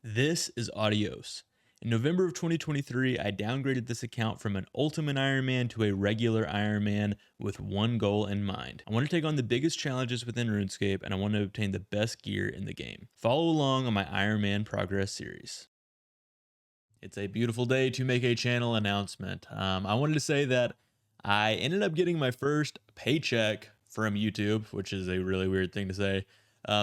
This is Autios. In November of 2023, I downgraded this account from an Ultimate Ironman to a regular Ironman with one goal in mind. I want to take on the biggest challenges within RuneScape and I want to obtain the best gear in the game. Follow along on my Ironman progress series. It's a beautiful day to make a channel announcement. I wanted to say that I ended up getting my first paycheck from YouTube, which is a really weird thing to say.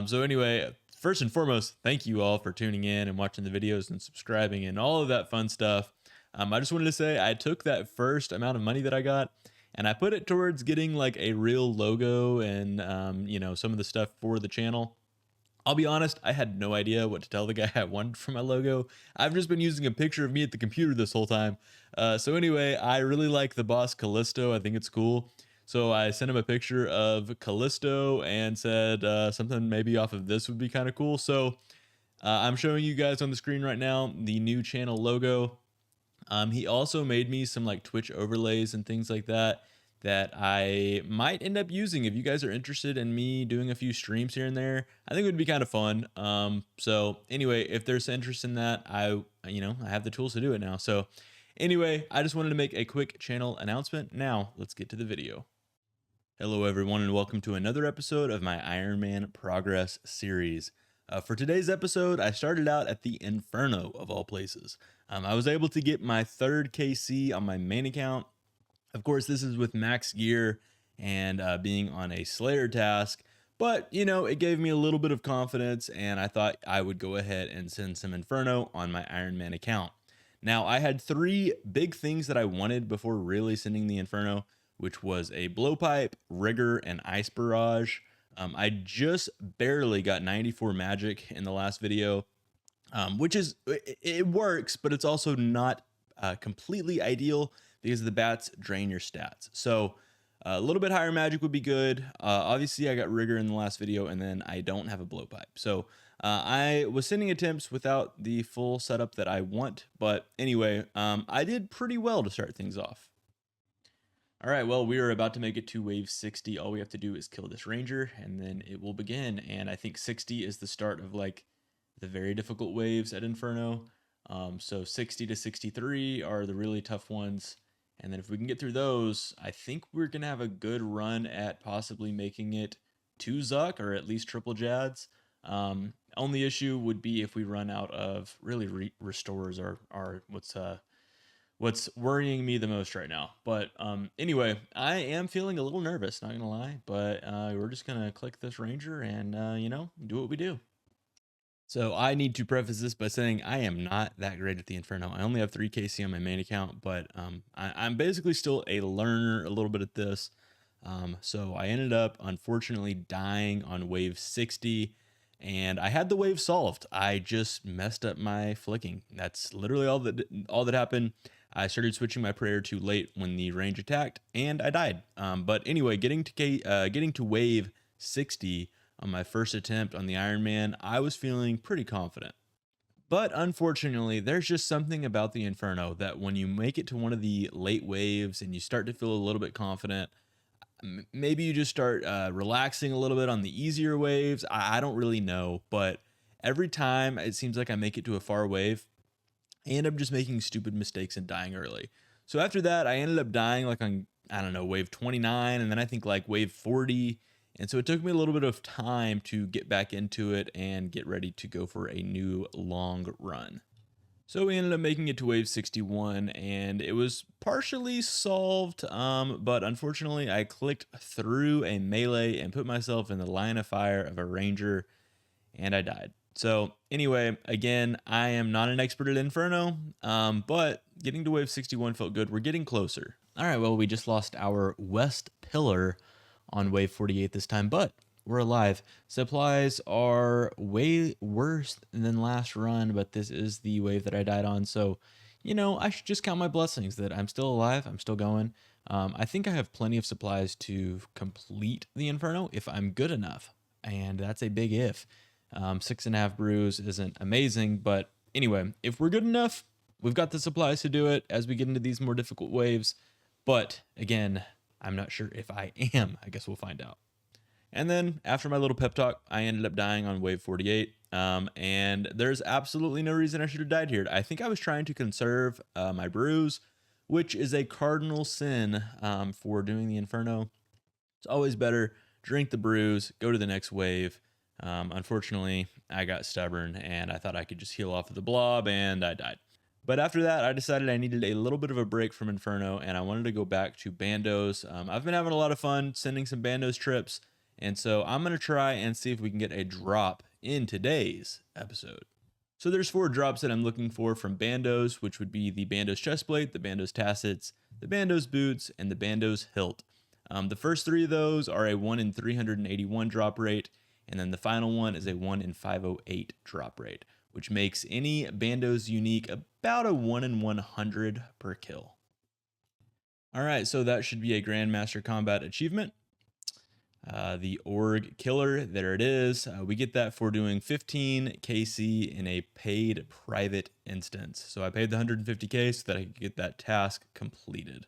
So anyway, first and foremost, thank you all for tuning in and watching the videos and subscribing and all of that fun stuff. I just wanted to say I took that first amount of money that I got and I put it towards getting like a real logo and some of the stuff for the channel. I'll be honest, I had no idea what to tell the guy I wanted for my logo. I've just been using a picture of me at the computer this whole time. So anyway, I really like the boss Callisto. I think it's cool. So I sent him a picture of Callisto and said something maybe off of this would be kind of cool. So I'm showing you guys on the screen right now the new channel logo. He also made me some like Twitch overlays and things like that that I might end up using if you guys are interested in me doing a few streams here and there. I think it would be kind of fun. So anyway, if there's interest in that, I have the tools to do it now. So anyway, I just wanted to make a quick channel announcement. Now let's get to the video. Hello everyone and welcome to another episode of my Ironman Progress series. For today's episode, I started out at the Inferno of all places. I was able to get my third KC on my main account. Of course, this is with max gear and being on a Slayer task, but it gave me a little bit of confidence and I thought I would go ahead and send some Inferno on my Ironman account. Now, I had three big things that I wanted before really sending the Inferno, which was a blowpipe, rigger, and ice barrage. I just barely got 94 magic in the last video, which is, it works, but it's also not completely ideal because the bats drain your stats. So a little bit higher magic would be good. Obviously, I got rigger in the last video, and then I don't have a blowpipe. So I was sending attempts without the full setup that I want. But anyway, I did pretty well to start things off. All right, well, we are about to make it to wave 60. All we have to do is kill this ranger, and then it will begin. And I think 60 is the start of like the very difficult waves at Inferno. So 60 to 63 are the really tough ones. And then if we can get through those, I think we're going to have a good run at possibly making it to Zuck or at least triple Jads. Only issue would be if we run out of really restorers are what's worrying me the most right now. But anyway, I am feeling a little nervous, not gonna lie, but we're just gonna click this ranger and do what we do. So I need to preface this by saying I am not that great at the Inferno. I only have 3 KC on my main account, but I'm basically still a learner a little bit at this. So I ended up unfortunately dying on wave 60 and I had the wave solved. I just messed up my flicking. That's literally all that happened. I started switching my prayer too late when the range attacked and I died. But anyway, getting to wave 60 on my first attempt on the Ironman, I was feeling pretty confident. But unfortunately, there's just something about the Inferno that when you make it to one of the late waves and you start to feel a little bit confident, maybe you just start relaxing a little bit on the easier waves. I don't really know, but every time it seems like I make it to a far wave, I end up just making stupid mistakes and dying early. So after that, I ended up dying like on, I don't know, wave 29, and then I think like wave 40. And so it took me a little bit of time to get back into it and get ready to go for a new long run. So we ended up making it to wave 61 and it was partially solved, but unfortunately I clicked through a melee and put myself in the line of fire of a ranger and I died. So anyway, again, I am not an expert at Inferno, but getting to wave 61 felt good. We're getting closer. All right, well, we just lost our west pillar on wave 48 this time, but we're alive. Supplies are way worse than last run, but this is the wave that I died on. So, I should just count my blessings that I'm still alive. I'm still going. I think I have plenty of supplies to complete the Inferno if I'm good enough. And that's a big if. 6.5 brews isn't amazing, but anyway, if we're good enough, we've got the supplies to do it as we get into these more difficult waves. But again, I'm not sure if I am. I guess we'll find out. And then after my little pep talk, I ended up dying on wave 48. And there's absolutely no reason I should have died here. I think I was trying to conserve my brews, which is a cardinal sin for doing the Inferno. It's always better drink the brews, go to the next wave. Unfortunately, I got stubborn and I thought I could just heal off of the blob, and I died. But after that, I decided I needed a little bit of a break from Inferno and I wanted to go back to Bandos. I've been having a lot of fun sending some Bandos trips, and so I'm going to try and see if we can get a drop in today's episode. So there's 4 drops that I'm looking for from Bandos, which would be the Bandos chestplate, the Bandos tassets, the Bandos boots, and the Bandos hilt. The first 3 of those are a 1 in 381 drop rate, and then the final one is a 1 in 508 drop rate, which makes any Bandos unique about a 1 in 100 per kill. All right, so that should be a Grandmaster Combat achievement. The Org Killer, there it is. We get that for doing 15 KC in a paid private instance. So I paid the 150k so that I could get that task completed.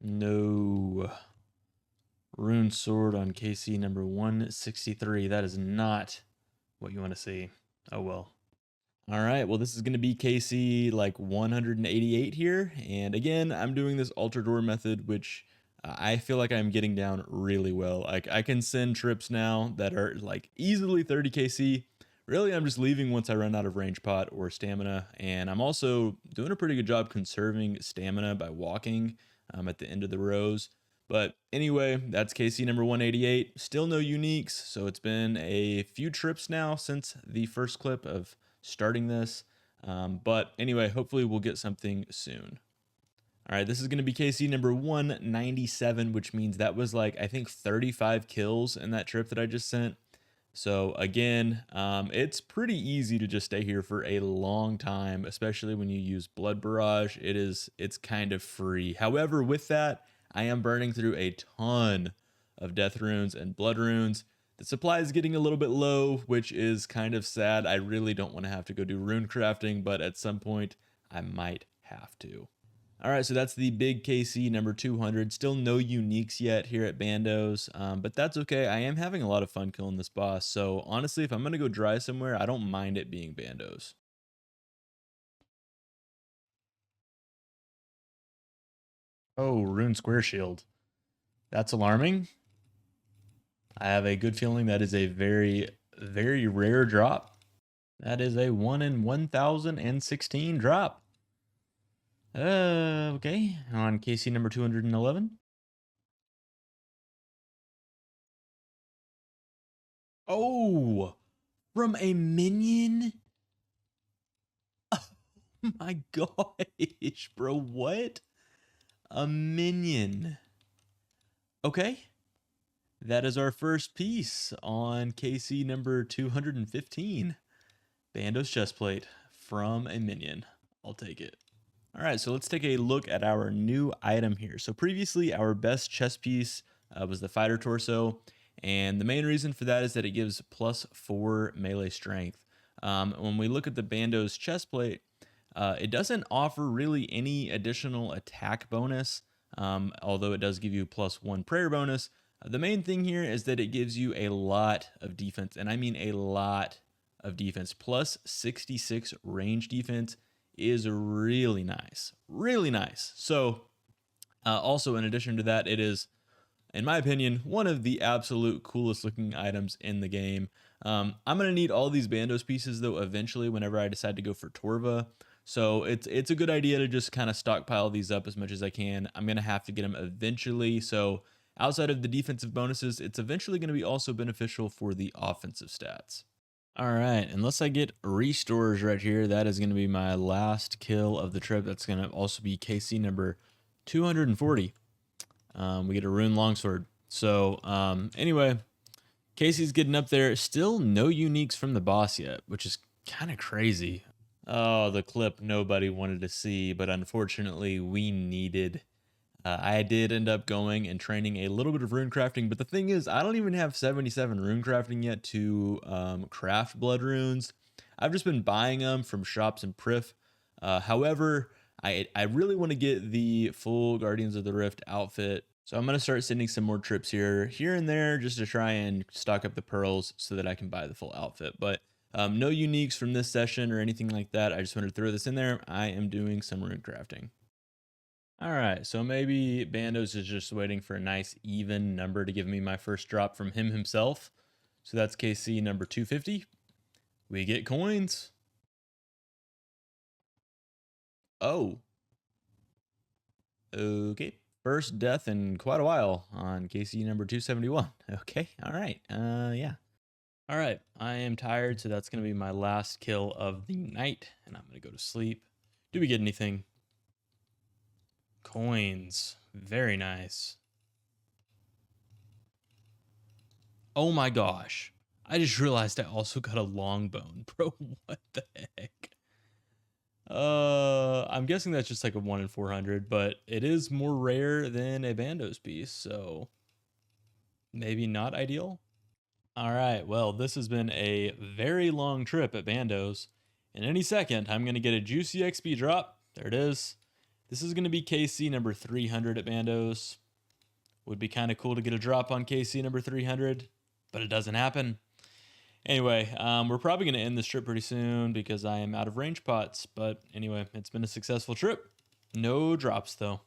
No. Rune Sword on KC number 163. That is not what you want to see. Oh well. All right, well, this is going to be KC like 188 here. And again, I'm doing this Altered Ore method, which I feel like I'm getting down really well. Like I can send trips now that are like easily 30 KC. Really, I'm just leaving once I run out of range pot or stamina. And I'm also doing a pretty good job conserving stamina by walking at the end of the rows. But anyway, that's KC number 188. Still no uniques. So it's been a few trips now since the first clip of starting this. But anyway, hopefully we'll get something soon. All right, this is going to be KC number 197, which means that was like, I think 35 kills in that trip that I just sent. So again, it's pretty easy to just stay here for a long time, especially when you use Blood Barrage. It's kind of free. However, with that, I am burning through a ton of death runes and blood runes. The supply is getting a little bit low, which is kind of sad. I really don't want to have to go do rune crafting, but at some point I might have to. All right, so that's the big KC number 200. Still no uniques yet here at Bandos, but that's okay. I am having a lot of fun killing this boss. So honestly, if I'm going to go dry somewhere, I don't mind it being Bandos. Oh, Rune Square Shield. That's alarming. I have a good feeling that is a very, very rare drop. That is a 1 in 1016 drop. Okay, on KC number 211. Oh, from a minion? Oh my gosh, bro, what? A minion. Okay. That is our first piece on KC number 215. Bandos chestplate from a minion. I'll take it. All right, so let's take a look at our new item here. So previously, our best chest piece was the fighter torso. And the main reason for that is that it gives +4 melee strength. When we look at the Bandos chestplate, it doesn't offer really any additional attack bonus, although it does give you +1 prayer bonus. The main thing here is that it gives you a lot of defense, and I mean a lot of defense. +66 range defense is really nice, really nice. So also in addition to that, it is, in my opinion, one of the absolute coolest looking items in the game. I'm going to need all these Bandos pieces though eventually whenever I decide to go for Torva. So it's a good idea to just kind of stockpile these up as much as I can. I'm going to have to get them eventually. So outside of the defensive bonuses, it's eventually going to be also beneficial for the offensive stats. All right, unless I get restores right here, that is going to be my last kill of the trip. That's going to also be KC number 240. We get a rune longsword. So anyway, Casey's getting up there. Still no uniques from the boss yet, which is kind of crazy. Oh, the clip nobody wanted to see, but unfortunately we needed. I did end up going and training a little bit of rune crafting, but the thing is, I don't even have 77 rune crafting yet to craft blood runes. I've just been buying them from shops in Prif. However, I really want to get the full Guardians of the Rift outfit So I'm going to start sending some more trips here and there, just to try and stock up the pearls so that I can buy the full outfit. But no uniques from this session or anything like that. I just wanted to throw this in there. I am doing some rune crafting. All right, so maybe Bandos is just waiting for a nice even number to give me my first drop from him himself. So that's KC number 250. We get coins. Oh. Okay. First death in quite a while on KC number 271. Okay, all right. Yeah. All right, I am tired, so that's going to be my last kill of the night, and I'm going to go to sleep. Do we get anything? Coins. Very nice. Oh my gosh. I just realized I also got a long bone. Bro, what the heck? I'm guessing that's just like a 1 in 400, but it is more rare than a Bandos piece, so maybe not ideal. All right, well, this has been a very long trip at Bandos. In any second, I'm going to get a juicy XP drop. There it is. This is going to be KC number 300 at Bandos. Would be kind of cool to get a drop on KC number 300, but it doesn't happen. Anyway, we're probably going to end this trip pretty soon because I am out of range pots. But anyway, it's been a successful trip. No drops, though.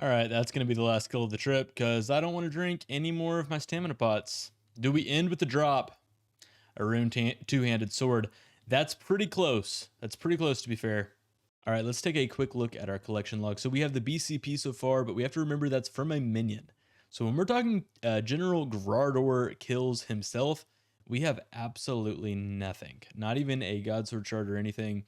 All right, that's going to be the last kill of the trip because I don't want to drink any more of my stamina pots. Do we end with the drop? A rune two-handed sword. That's pretty close. That's pretty close, to be fair. All right, let's take a quick look at our collection log. So we have the BCP so far, but we have to remember that's from a minion. So when we're talking General Grardor kills himself, we have absolutely nothing. Not even a Godsword shard or anything.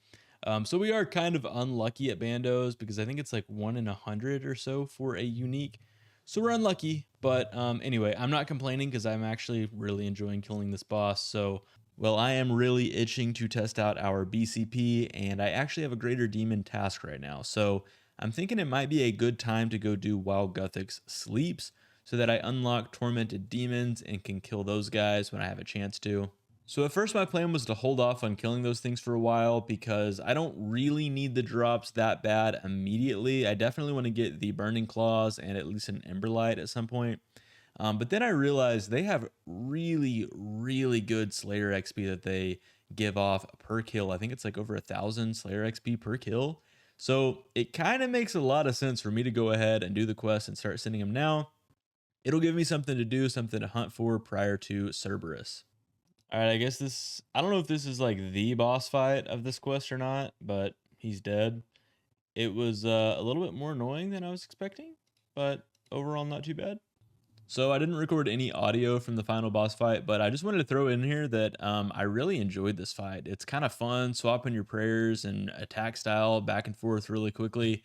So we are kind of unlucky at Bandos because I think it's like 1 in 100 or so for a unique. So we're unlucky, but anyway, I'm not complaining because I'm actually really enjoying killing this boss. So, well, I am really itching to test out our BCP, and I actually have a Greater Demon task right now. So I'm thinking it might be a good time to go do while Guthix sleeps so that I unlock Tormented Demons and can kill those guys when I have a chance to. So at first my plan was to hold off on killing those things for a while because I don't really need the drops that bad immediately. I definitely want to get the Burning Claws and at least an Emberlight at some point. But then I realized they have really, really good Slayer XP that they give off per kill. I think it's like over 1,000 Slayer XP per kill. So it kind of makes a lot of sense for me to go ahead and do the quest and start sending them now. It'll give me something to do, something to hunt for prior to Cerberus. All right, I guess this, I don't know if this is like the boss fight of this quest or not, but he's dead. It was a little bit more annoying than I was expecting, but overall not too bad. So I didn't record any audio from the final boss fight, but I just wanted to throw in here that I really enjoyed this fight. It's kind of fun, swapping your prayers and attack style back and forth really quickly.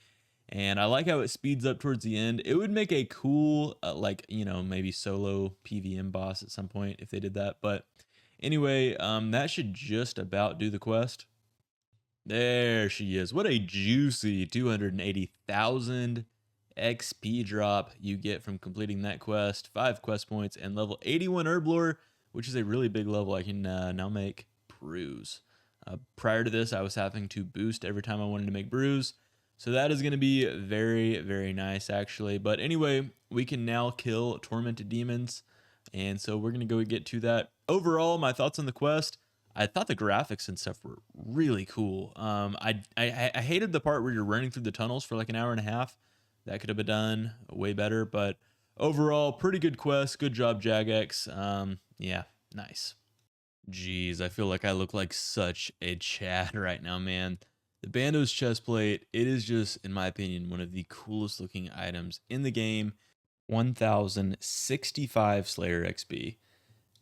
And I like how it speeds up towards the end. It would make a cool, like, you know, maybe solo PVM boss at some point if they did that. But anyway, that should just about do the quest. There she is. What a juicy 280,000 XP drop you get from completing that quest. 5 quest points and level 81 Herblore, which is a really big level. I can now make brews. Prior to this, I was having to boost every time I wanted to make brews. So that is going to be very, very nice, actually. But anyway, we can now kill Tormented Demons. And so we're going to go get to that. Overall, my thoughts on the quest, I thought the graphics and stuff were really cool. I hated the part where you're running through the tunnels for like an hour and a half. That could have been done way better. But overall, pretty good quest. Good job, Jagex. Yeah, nice. Jeez, I feel like I look like such a Chad right now, man. The Bandos chestplate, it is just, in my opinion, one of the coolest looking items in the game. 1,065 Slayer XP.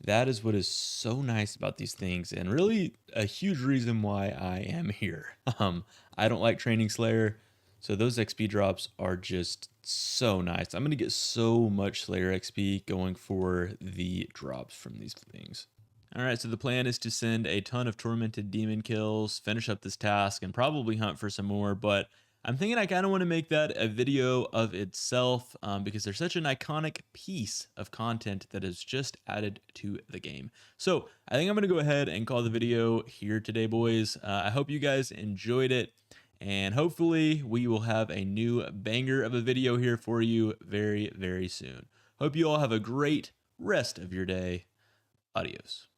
That is what is so nice about these things, and really a huge reason why I am here. I don't like training Slayer, so those XP drops are just so nice. I'm going to get so much Slayer XP going for the drops from these things. All right, so the plan is to send a ton of Tormented Demon kills, finish up this task, and probably hunt for some more, but I'm thinking I kind of want to make that a video of itself because there's such an iconic piece of content that is just added to the game. So I think I'm going to go ahead and call the video here today, boys. I hope you guys enjoyed it. And hopefully we will have a new banger of a video here for you very, very soon. Hope you all have a great rest of your day. Adios.